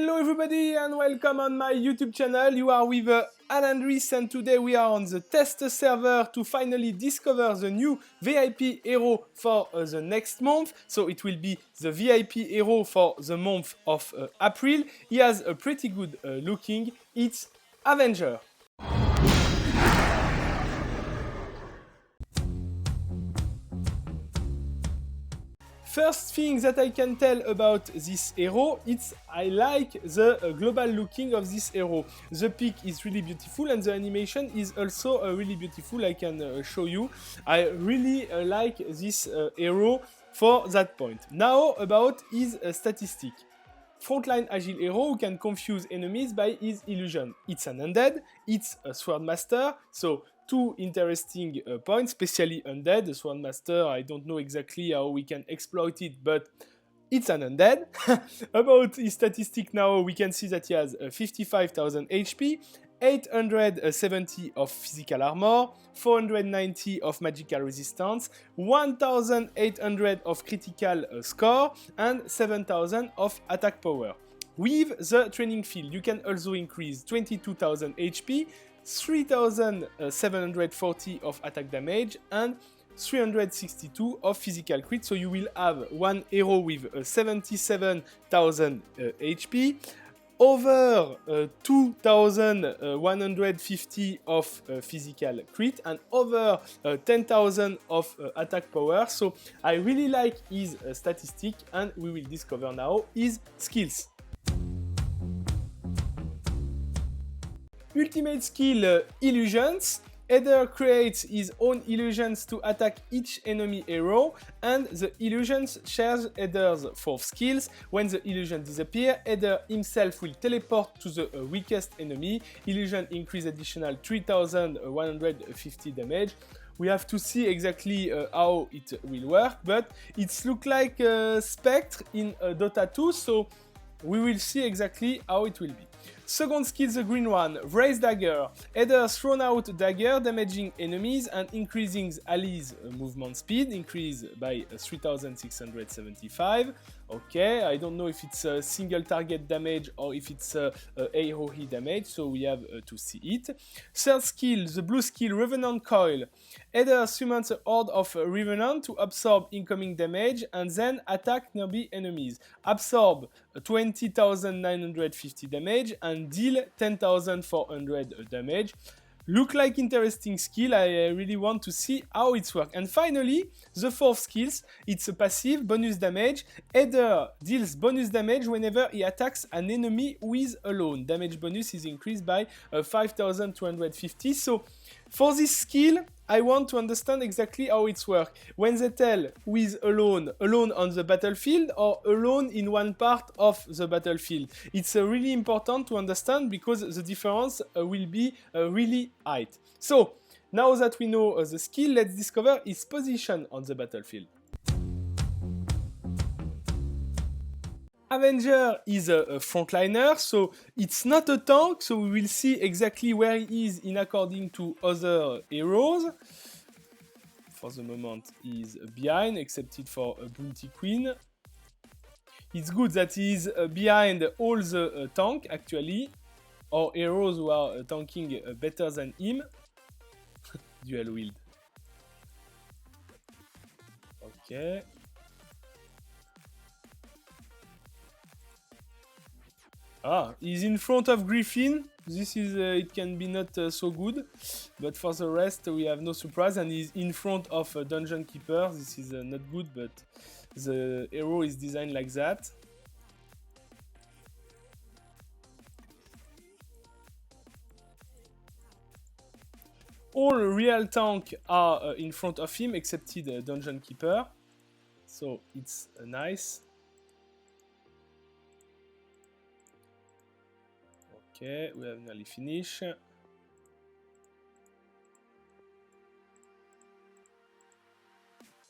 Hello everybody and welcome on my YouTube channel. You are with Alendris and today we are on the test server to finally discover the new VIP hero for the next month. So it will be the VIP hero for the month of April. He has a pretty good looking. It's Avenger. First thing that I can tell about this hero, it's I like the global looking of this hero. The pic is really beautiful and the animation is also really beautiful. I can show you. I really like this hero for that point. Now about his statistic. Frontline agile hero who can confuse enemies by his illusion. It's an undead, it's a swordmaster, so two interesting points, especially undead. The swordmaster, I don't know exactly how we can exploit it, but it's an undead. About his statistic now, we can see that he has 55,000 HP, 870 of physical armor, 490 of magical resistance, 1800 of critical score, and 7000 of attack power. With the training field, you can also increase 22,000 HP, 3740 of attack damage, and 362 of physical crit, so you will have one hero with 77,000 HP, over 2,150 of physical crit, and over 10,000 of attack power. So I really like his statistic, and we will discover now his skills. Ultimate skill Illusions. Eder creates his own illusions to attack each enemy hero, and the illusions shares Eder's 4 skills. When the illusion disappears, Eder himself will teleport to the weakest enemy. Illusion increase additional 3,150 damage. We have to see exactly how it will work, but it looks like Spectre in Dota 2, so we will see exactly how it will be. Second skill, the green one, Raise Dagger. Eder thrown out dagger, damaging enemies and increasing allies' movement speed, increase by 3,675. Okay, I don't know if it's a single target damage or if it's a AoE damage, so we have to see it. Third skill, the blue skill, Revenant Coil. Eder summons a horde of Revenant to absorb incoming damage and then attack nearby enemies. Absorb 20,950 damage and deal 10,400 damage. Look like interesting skill. I really want to see how it's work. And finally, the fourth skills, it's a passive bonus damage. Eder deals bonus damage whenever he attacks an enemy who is alone. Damage bonus is increased by 5,250. So for this skill, I want to understand exactly how it's work. When they tell who is alone on the battlefield or alone in one part of the battlefield. It's really important to understand because the difference will be really high. So now that we know the skill, let's discover his position on the battlefield. Avenger is a frontliner, so it's not a tank, so we will see exactly where he is in according to other heroes. For the moment, he is behind, except for a Bounty Queen. It's good that he is behind all the tank, actually, or heroes who are tanking better than him. Dual wield. Okay. Ah, he's in front of Griffin. This is, it can be not so good. But for the rest, we have no surprise. And he's in front of a Dungeon Keeper. This is not good, but the hero is designed like that. All real tanks are in front of him, except the Dungeon Keeper. So it's nice. Okay, we have nearly finished.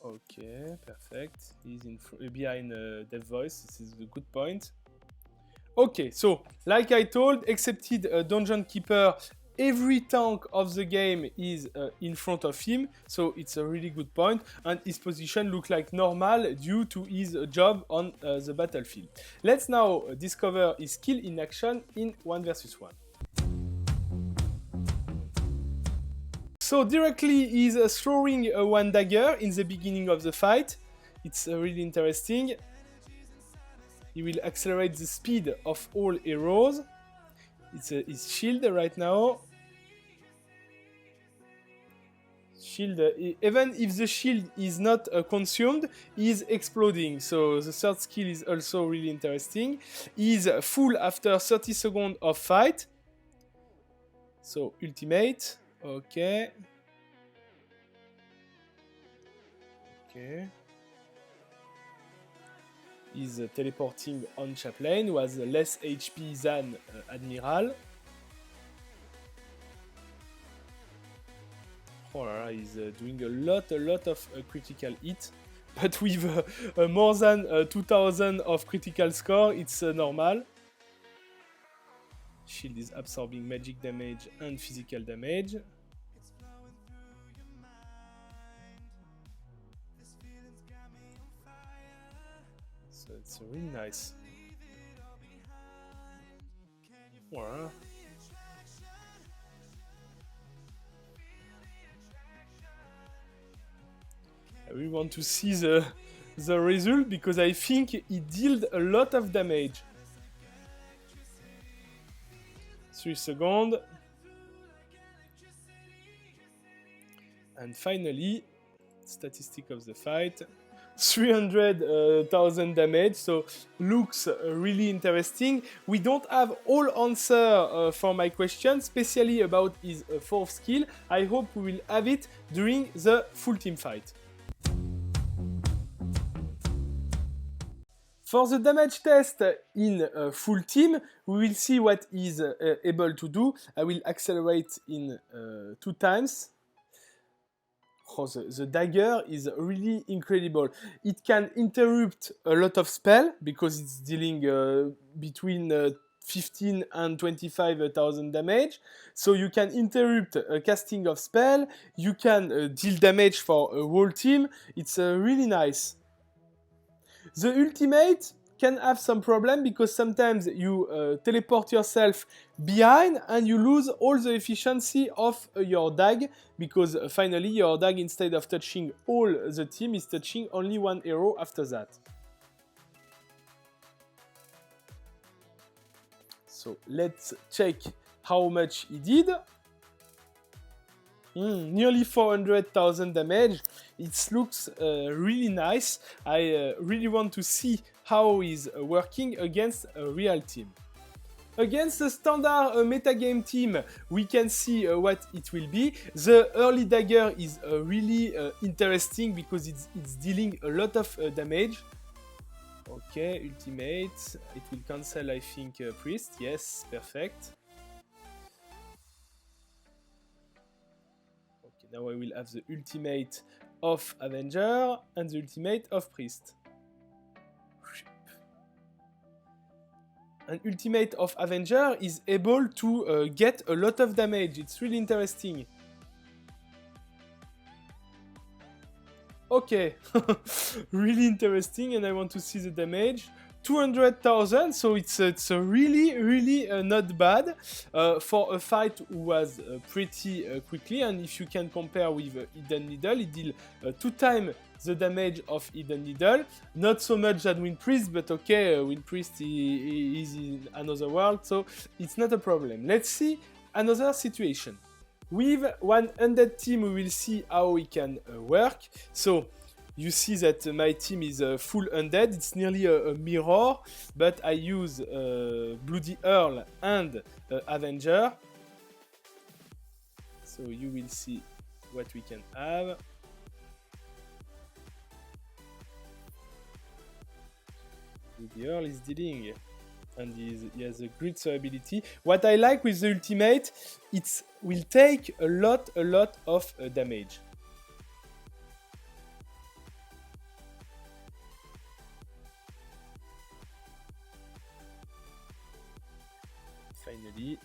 Okay, perfect. He's behind Dev Voice. This is a good point. Okay, so like I told, excepted Dungeon Keeper, every tank of the game is in front of him, so it's a really good point, and his position looks like normal due to his job on the battlefield. Let's now discover his skill in action in 1 versus 1. So directly he's throwing one dagger in the beginning of the fight. It's really interesting. He will accelerate the speed of all arrows. It's his shield right now. Shield, even if the shield is not consumed, is exploding. So the third skill is also really interesting. He's full after 30 seconds of fight. So ultimate. Okay. He's teleporting on Chaplain, who has less HP than Admiral. Oh, he's doing a lot of critical hit, but with more than 2000 of critical score, it's normal. Shield is absorbing magic damage and physical damage. So it's really nice. Wow. I really want to see the result because I think he dealt a lot of damage. 3 seconds. And finally, statistic of the fight. 300,000 damage, so looks really interesting. We don't have all answer for my question, especially about his fourth skill. I hope we will have it during the full team fight. For the damage test in full team, we will see what he's able to do. I will accelerate in 2 times. Oh, the dagger is really incredible. It can interrupt a lot of spell because it's dealing between 15 and 25,000 damage. So you can interrupt casting of spell. You can deal damage for a whole team. It's really nice. The ultimate can have some problem because sometimes you teleport yourself behind and you lose all the efficiency of your dag because finally your dag, instead of touching all the team, is touching only one arrow after that. So let's check how much he did. Nearly 400,000 damage. It looks really nice. I really want to see how he's working against a real team. Against a standard metagame team, we can see what it will be. The early dagger is really interesting because it's dealing a lot of damage. Okay, ultimate. It will cancel, I think, priest. Yes, perfect. Okay, now I will have the ultimate of Avenger and the ultimate of priest. An ultimate of Avenger is able to get a lot of damage. It's really interesting. Okay, really interesting, and I want to see the damage. 200,000, so it's really not bad for a fight who was pretty quickly. And if you can compare with Hidden Needle, it deal 2 times the damage of Hidden Needle. Not so much as Wind Priest, but okay, Wind Priest is in another world, so it's not a problem. Let's see another situation. With one undead team, we will see how we can work. So you see that my team is full undead. It's nearly a mirror, but I use Bloody Earl and Avenger. So you will see what we can have. Bloody Earl is dealing. And he has a great survivability. What I like with the ultimate, it will take a lot of damage. Finally.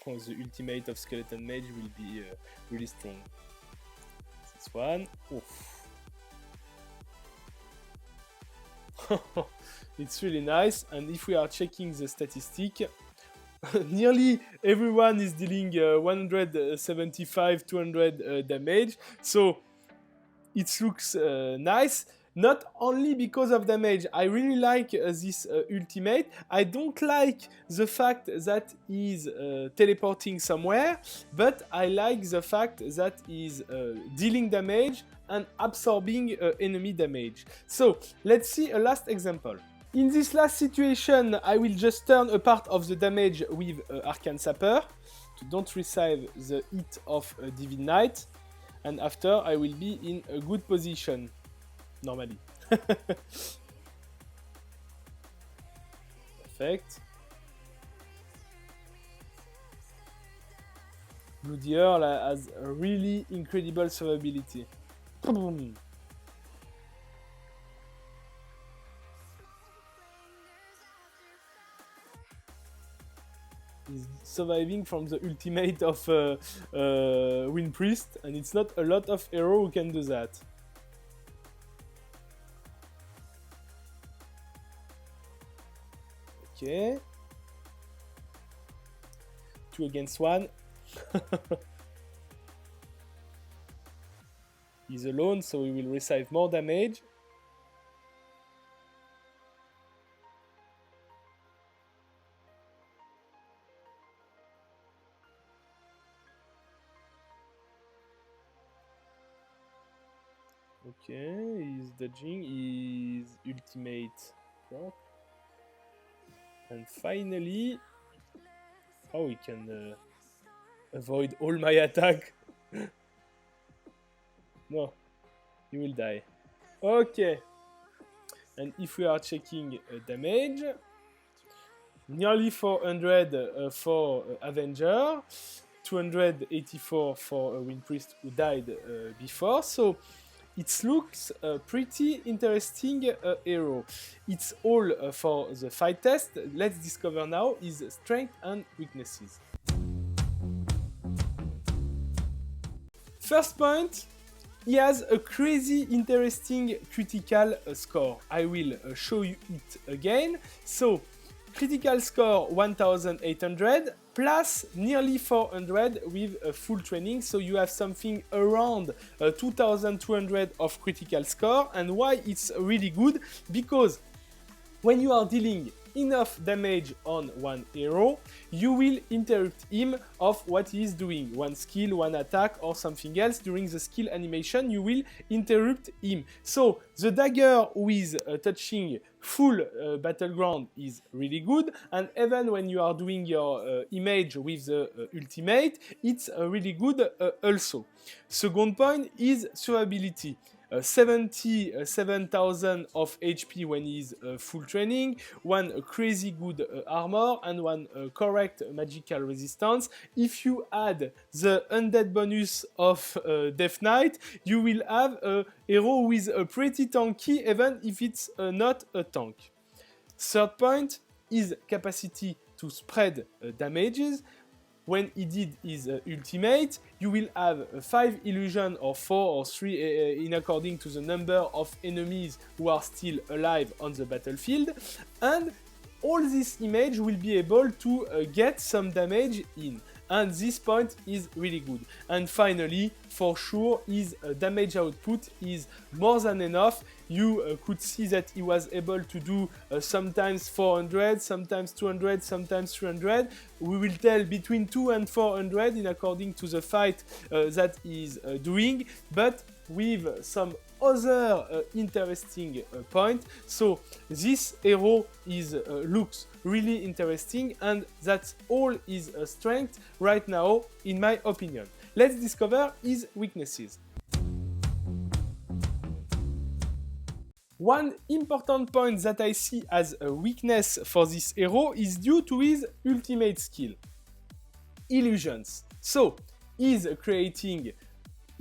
Oh, the ultimate of Skeleton Mage will be really strong. This one. Oof. It's really nice, and if we are checking the statistic, nearly everyone is dealing 175, 200 damage, so it looks nice. Not only because of damage, I really like this ultimate. I don't like the fact that he's teleporting somewhere, but I like the fact that he's dealing damage and absorbing enemy damage. So, let's see a last example. In this last situation, I will just turn a part of the damage with Arcane Sapper to don't receive the hit of Divine Knight, and after I will be in a good position. Normally. Perfect. Bloody Earl has a really incredible survivability. Boom. He's surviving from the ultimate of Wind Priest, and it's not a lot of heroes who can do that. Okay. 2 against 1. He's alone, so he will receive more damage. Okay, he's dodging his ultimate proc. And finally, how we can avoid all my attack. No, he will die. Okay. And if we are checking damage, nearly 400 for Avenger, 284 for Wind Priest who died before. So it looks pretty interesting hero. It's all for the fight test. Let's discover now his strength and weaknesses. First point, he has a crazy interesting critical score. I will show you it again. So, critical score 1800 plus nearly 400 with a full training, so you have something around 2200 of critical score. And why it's really good? Because when you are dealing enough damage on one hero, you will interrupt him of what he is doing, one skill, one attack or something else. During the skill animation you will interrupt him. So the dagger with touching full battleground is really good, and even when you are doing your image with the ultimate, it's really good also. Second point is survivability. 77,000 of HP when he's full training, one crazy good armor, and one correct magical resistance. If you add the undead bonus of Death Knight, you will have a hero with a pretty tanky, even if it's not a tank. Third point is capacity to spread damages. When he did his ultimate, you will have 5 illusion or 4 or 3 in according to the number of enemies who are still alive on the battlefield, and all this image will be able to get some damage in, and this point is really good. And finally, for sure, his damage output is more than enough. You could see that he was able to do sometimes 400, sometimes 200, sometimes 300. We will tell between 2 and 400 in according to the fight that he is doing, but with some other interesting point. So this hero is looks really interesting, and that's all his strength right now, in my opinion. Let's discover his weaknesses. One important point that I see as a weakness for this hero is due to his ultimate skill, illusions. So he's creating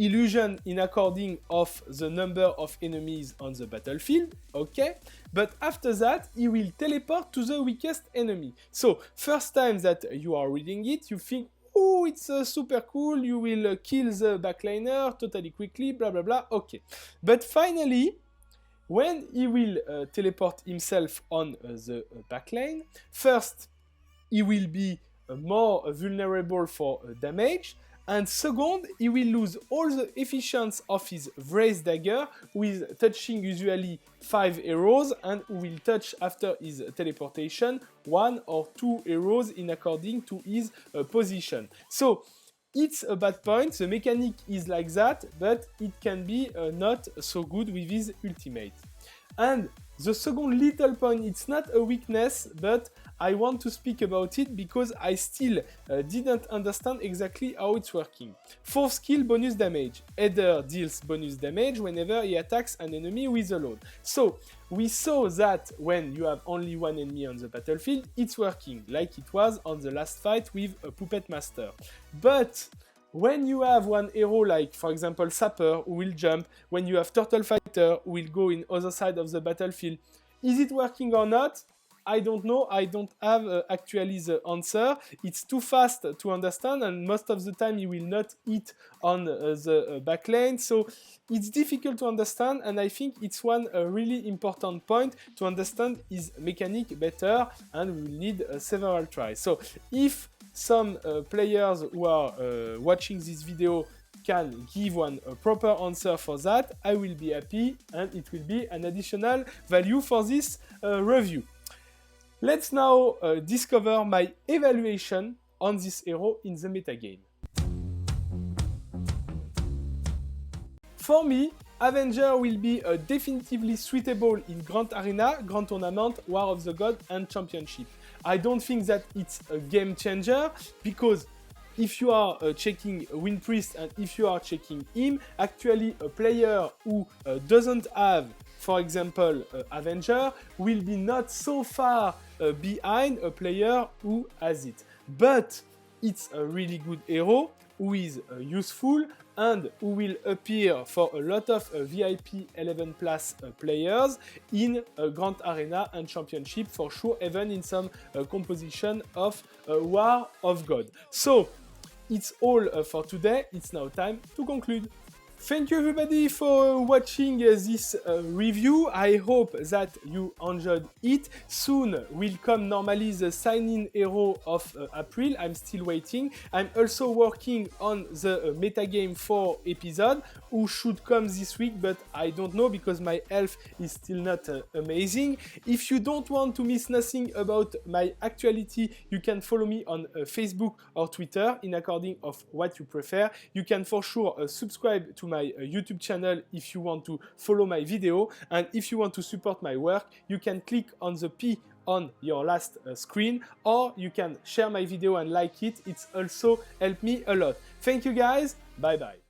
illusion in according of the number of enemies on the battlefield, okay? But after that, he will teleport to the weakest enemy. So, first time that you are reading it, you think, oh, it's super cool, you will kill the backliner totally quickly, blah, blah, blah, okay. But finally, when he will teleport himself on the backlane, first, he will be more vulnerable for damage, and second, he will lose all the efficiency of his Vraze dagger with touching usually 5 arrows, and will touch after his teleportation 1 or 2 arrows in according to his position. So it's a bad point, the mechanic is like that, but it can be not so good with his ultimate. And the second little point, it's not a weakness, but I want to speak about it because I still didn't understand exactly how it's working. 4th skill, bonus damage. Eder deals bonus damage whenever he attacks an enemy with a load. So, we saw that when you have only one enemy on the battlefield, it's working, like it was on the last fight with a Puppet Master. But when you have one hero like, for example, Sapper, who will jump, when you have Turtle Fighter, who will go in other side of the battlefield, is it working or not? I don't know, I don't have actually the answer. It's too fast to understand, and most of the time he will not hit on the backlane, so it's difficult to understand, and I think it's one really important point to understand his mechanic better, and we will need several tries. So if some players who are watching this video can give one proper answer for that, I will be happy, and it will be an additional value for this review. Let's now discover my evaluation on this hero in the metagame. For me, Avenger will be definitively suitable in Grand Arena, Grand Tournament, War of the God and Championship. I don't think that it's a game changer, because if you are checking Wind Priest and if you are checking him, actually a player who doesn't have, for example, Avenger will be not so far behind a player who has it. But it's a really good hero who is useful and who will appear for a lot of VIP 11 plus players in Grand Arena and Championship for sure, even in some composition of War of God. So it's all for today. It's now time to conclude. Thank you everybody for watching this review. I hope that you enjoyed it. Soon will come normally the sign-in hero of April. I'm still waiting. I'm also working on the metagame 4 episode, who should come this week, but I don't know because my health is still not amazing. If you don't want to miss nothing about my actuality, you can follow me on Facebook or Twitter in according of what you prefer. You can for sure subscribe to my YouTube channel if you want to follow my video, and if you want to support my work, you can click on the P on your last screen, or you can share my video and like it. It's also helped me a lot. Thank you guys, bye bye.